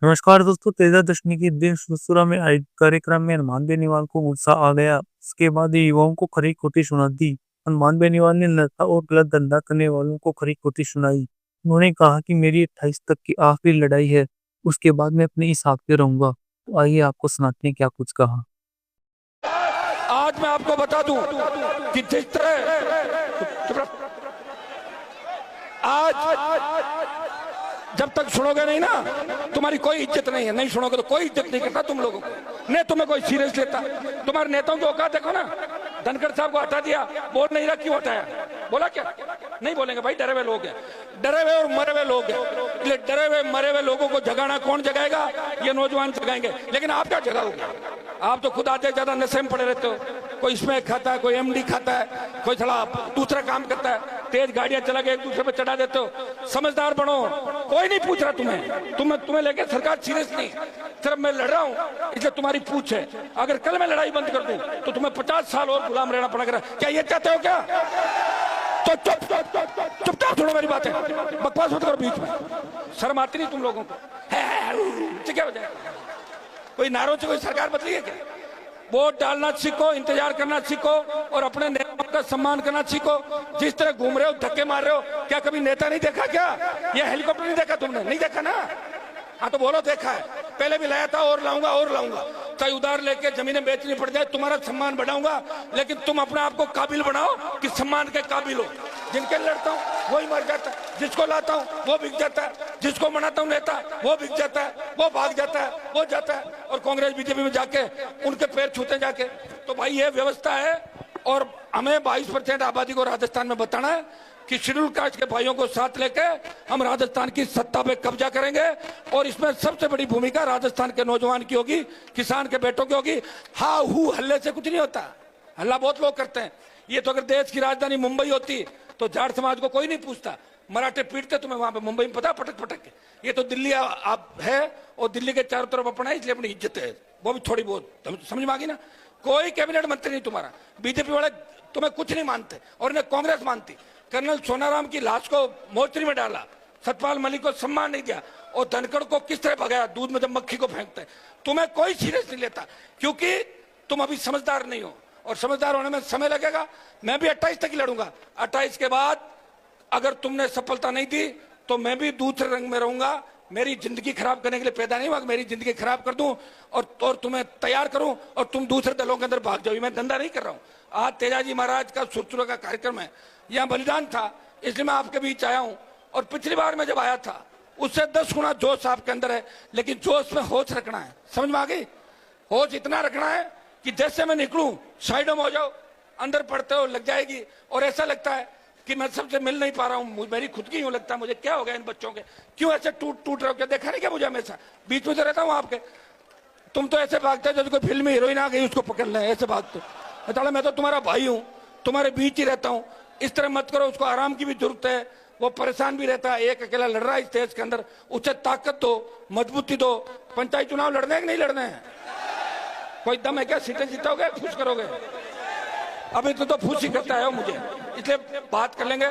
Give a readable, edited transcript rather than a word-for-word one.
नमस्कार दोस्तों, तेजा दशमी के दिन सुसुरा में आयोजित कार्यक्रम में हनुमान बेनीवाल को गुस्सा आ गया। उसके बाद ये युवाओं को खरी खोटी सुना दी। हनुमान बेनीवाल ने नशा और गलत धंधा करने वालों को खरी खोटी सुनाई। उन्होंने कहा कि मेरी 28 तक की आखिरी लड़ाई है, उसके बाद मैं अपने इस हाथ पे रहूंगा। तो आइए आपको सुनाते हैं क्या कुछ कहा। आज मैं आपको बता दूं कि जिस तरह आज जब तक सुनोगे नहीं ना, तुम्हारी कोई इज्जत नहीं है। नहीं सुनोगे तो कोई इज्जत नहीं करता तुम लोगों को, नहीं तुम्हें कोई सीरियस लेता। तुम्हारे नेताओं की औकात देखो ना। धनखड़ साहब को हटा दिया, बोल नहीं रहा क्यों हटाया? बोला क्या? नहीं बोलेंगे भाई, डरे हुए लोग हैं, डरे हुए और मरे हुए लोग हैं। इसलिए डरे हुए मरे हुए लोगों को जगाना कौन जगाएगा? ये नौजवान जगाएंगे। लेकिन आप क्या जगाओगे? आप तो खुद आते ज्यादा नशे में पड़े रहते हो। कोई स्मैक खाता है, कोई एमडी खाता है, कोई थोड़ा दूसरा काम करता है, तेज गाड़ियां चला के एक दूसरे पे चढ़ा देते हो। समझदार बनो, कोई नहीं पूछ रहा तुम्हें लेके सरकार सीरियस नहीं। सिर्फ मैं लड़ रहा हूं इसलिए तुम्हारी पूछ है। अगर कल मैं लड़ाई बंद कर दूं तो तुम्हें 50 साल और गुलाम रहना पड़ेगा। क्या ये चाहते हो क्या? तो चुपचाप सुनो मेरी बातें, बकवास मत करो बीच में। शर्म आती नहीं तुम लोगों को? क्या हो जाएगा? कोई नारों से कोई सरकार बदली है क्या? वोट डालना सीखो, इंतजार करना सीखो और अपने नेताओं का सम्मान करना सीखो। जिस तरह घूम रहे हो, धक्के मार रहे हो, क्या कभी नेता नहीं देखा क्या? ये हेलीकॉप्टर नहीं देखा तुमने? नहीं देखा ना? हाँ तो बोलो देखा है। पहले भी लाया था और लाऊंगा। चाहे उधार लेके जमीनें बेचनी पड़ जाए, तुम्हारा सम्मान बढ़ाऊंगा। लेकिन तुम अपने आप को काबिल बनाओ कि सम्मान के काबिल हो। जिनके लड़ता हूँ वही मर जाता है, जिसको लाता हूँ वो बिक जाता है, जिसको मनाता हूँ नेता वो बिक जाता है, वो भाग जाता है, वो जाता है और कांग्रेस बीजेपी में जाके उनके पैर छूते जाके। तो भाई ये व्यवस्था है और हमें 22% आबादी को राजस्थान में बताना है कि शेड्यूल कास्ट के भाइयों को साथ लेके हम राजस्थान की सत्ता पे कब्जा करेंगे। और इसमें सबसे बड़ी भूमिका राजस्थान के नौजवान की होगी, किसान के बेटों की होगी। हा हू हल्ले से कुछ नहीं होता। हल्ला बहुत लोग करते हैं। ये तो अगर देश की राजधानी मुंबई होती तो जाट समाज को कोई नहीं पूछता। मराठे पीटते तुम्हें वहां पे मुंबई में, पता पटक पटक के। ये तो दिल्ली आप है और दिल्ली के चारों तरफ अपना है, इसलिए अपनी इज्जत है वो भी थोड़ी बहुत समझ में आ गई ना। कोई कैबिनेट मंत्री नहीं तुम्हारा। बीजेपी वाले तुम्हें कुछ नहीं मानते और इन्हें कांग्रेस मानती। कर्नल सोनाराम की लाश को मोर्चरी में डाला, सतपाल मलिक को सम्मान नहीं दिया और धनखड़ को किस तरह भगाया, दूध में जब मक्खी को फेंकते हैं। तुम्हें कोई सीरियस नहीं लेता क्योंकि तुम अभी समझदार नहीं हो और समझदार होने में समय लगेगा। मैं भी 28 तक ही लड़ूंगा। 28 के बाद अगर तुमने सफलता नहीं दी तो मैं भी दूसरे रंग में रहूंगा। मेरी जिंदगी खराब करने के लिए पैदा नहीं हुआ, मेरी जिंदगी खराब कर दूं और तुम्हें तैयार करूं और तुम दूसरे दलों के अंदर भाग जाओ। मैं धंधा नहीं कर रहा हूं। आज तेजाजी महाराज का सुरसुरा का कार्यक्रम है, यहाँ बलिदान था, इसलिए मैं आपके बीच आया हूं। और पिछली बार मैं जब आया था उससे 10 गुना जोश आपके अंदर है, लेकिन जोश में होश रखना है। समझ में आ गई? होश इतना रखना है कि जैसे मैं निकलूं साइडों में हो जाओ, अंदर पड़ते हो लग जाएगी और ऐसा लगता है कि मैं सबसे मिल नहीं पा रहा हूँ। मेरी खुद की यूं लगता है मुझे, क्या हो गया इन बच्चों के, क्यों ऐसे टूट रहे हो? क्या देखा नहीं क्या मुझे? हमेशा बीच में तो रहता हूँ आपके। तुम तो ऐसे भागते हो जैसे कोई फिल्म में हीरोइन आ गई उसको पकड़ ले, ऐसे भागते हो। मैं तो तुम्हारा भाई हूँ, तुम्हारे बीच ही रहता हूँ। इस तरह मत करो। उसको आराम की भी जरूरत है, वो परेशान भी रहता है। एक अकेला लड़ रहा है इस देश के अंदर, उसे ताकत दो, मजबूती दो। पंचायत चुनाव लड़ने कि नहीं लड़ने हैं? कोई दम है क्या? सीटें जीतोगे, खुश करोगे? अभी तो फूसी करता है मुझे, इसलिए बात कर लेंगे।